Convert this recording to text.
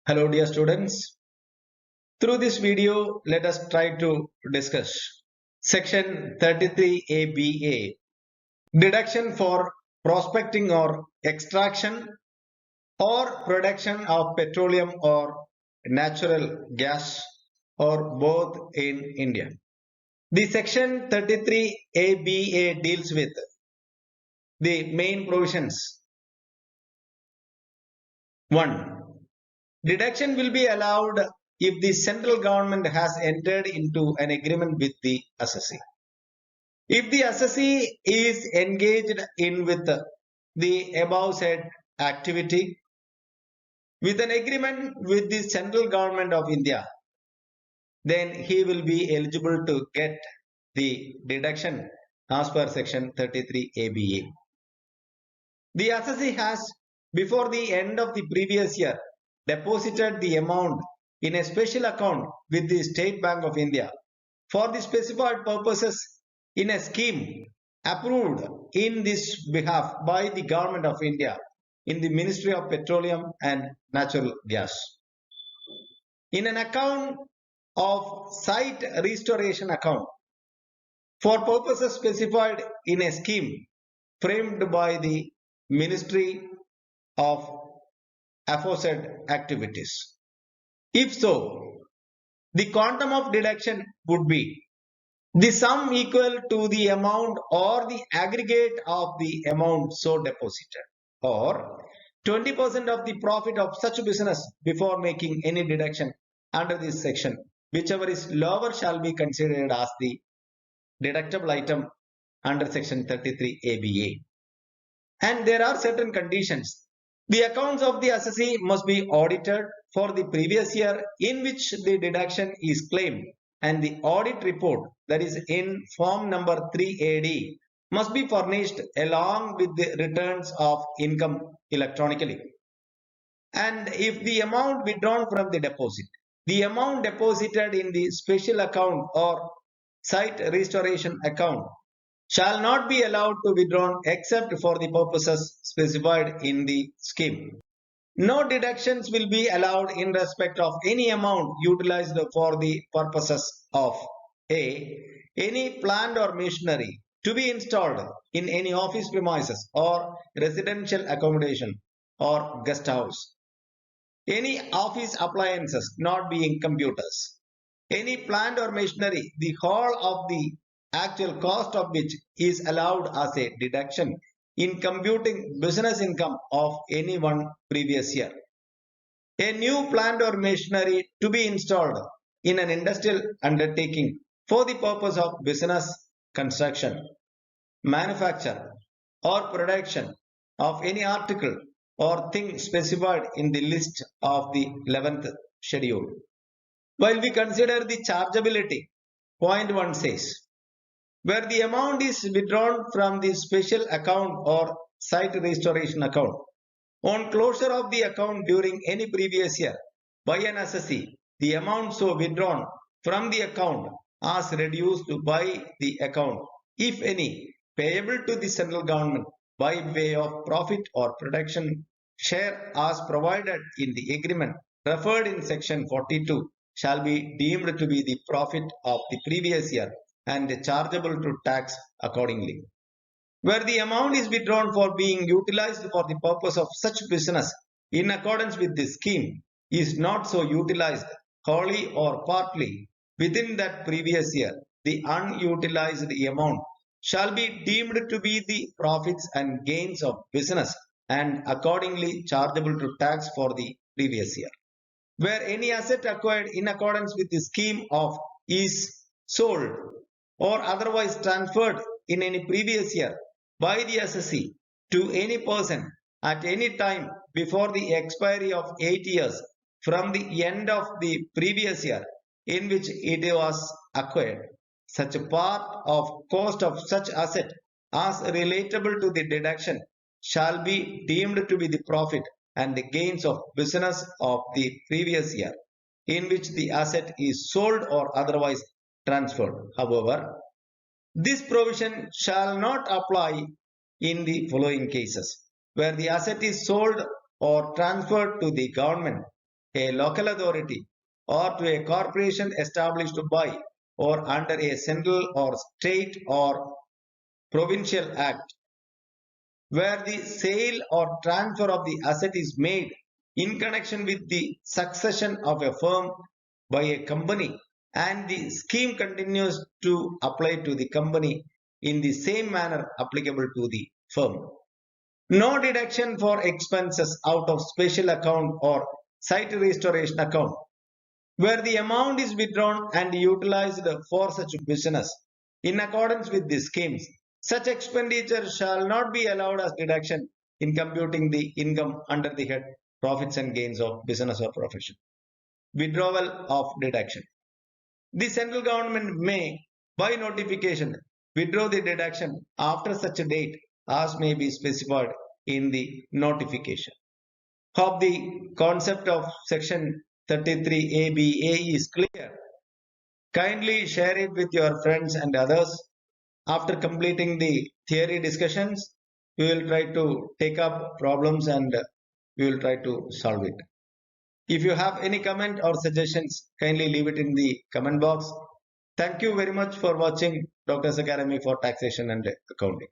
Hello dear students. Through this video, let us try to discuss section 33ABA, deduction for prospecting or extraction or production of petroleum or natural gas or both in India. The section 33ABA deals with the main provisions. 1. Deduction will be allowed if the central government has entered into an agreement with the assessee. If the assessee is engaged in with the above said activity with an agreement with the central government of India, then he will be eligible to get the deduction as per section 33 ABA. The assessee has, before the end of the previous year, deposited the amount in a special account with the State Bank of India for the specified purposes in a scheme approved in this behalf by the Government of India in the Ministry of Petroleum and Natural Gas. In an account of site restoration account for purposes specified in a scheme framed by the Ministry of aforesaid activities. If so, the quantum of deduction would be the sum equal to the amount or the aggregate of the amount so deposited, or 20% of the profit of such business before making any deduction under this section. Whichever is lower shall be considered as the deductible item under section 33 ABA. And there are certain conditions. The accounts of the assessee must be audited for the previous year in which the deduction is claimed, and the audit report, that is in form number 3AD, must be furnished along with the returns of income electronically. And if the amount withdrawn from the deposit, the amount deposited in the special account or site restoration account shall not be allowed to withdrawn except for the purposes specified in the scheme. No deductions will be allowed in respect of any amount utilized for the purposes of A. Any plant or machinery to be installed in any office premises or residential accommodation or guest house. Any office appliances not being computers. Any plant or machinery, the whole of the actual cost of which is allowed as a deduction in computing business income of any one previous year. A new plant or machinery to be installed in an industrial undertaking for the purpose of business construction, manufacture or production of any article or thing specified in the list of the 11th schedule. While we consider the chargeability, point 1 says, where the amount is withdrawn from the special account or site restoration account on closure of the account during any previous year by an assessee, the amount so withdrawn from the account as reduced by the account, if any, payable to the central government by way of profit or production share as provided in the agreement referred in section 42 shall be deemed to be the profit of the previous year and chargeable to tax accordingly. Where the amount is withdrawn for being utilized for the purpose of such business in accordance with this scheme is not so utilized wholly or partly within that previous year, the unutilized amount shall be deemed to be the profits and gains of business and accordingly chargeable to tax for the previous year. Where any asset acquired in accordance with the scheme of is sold or otherwise transferred in any previous year by the assessee to any person at any time before the expiry of 8 years from the end of the previous year in which it was acquired, such a part of cost of such asset as relatable to the deduction shall be deemed to be the profit and the gains of business of the previous year in which the asset is sold or otherwise transferred. However, this provision shall not apply in the following cases: where the asset is sold or transferred to the government a local authority or to a corporation established by or under a central or state or provincial act, where the sale or transfer of the asset is made in connection with the succession of a firm by a company and the scheme continues to apply to the company in the same manner applicable to the firm. No deduction for expenses out of special account or site restoration account, where the amount is withdrawn and utilized for such business in accordance with the schemes. Such expenditure shall not be allowed as deduction in computing the income under the head profits and gains of business or profession. Withdrawal of deduction. The central government may, by notification, withdraw the deduction after such a date as may be specified in the notification. Hope the concept of section 33ABA is clear. Kindly share it with your friends and others. After completing the theory discussions, we will try to take up problems and we will try to solve it. If you have any comment or suggestions, kindly leave it in the comment box. Thank you very much for watching Doctor's Academy for Taxation and Accounting.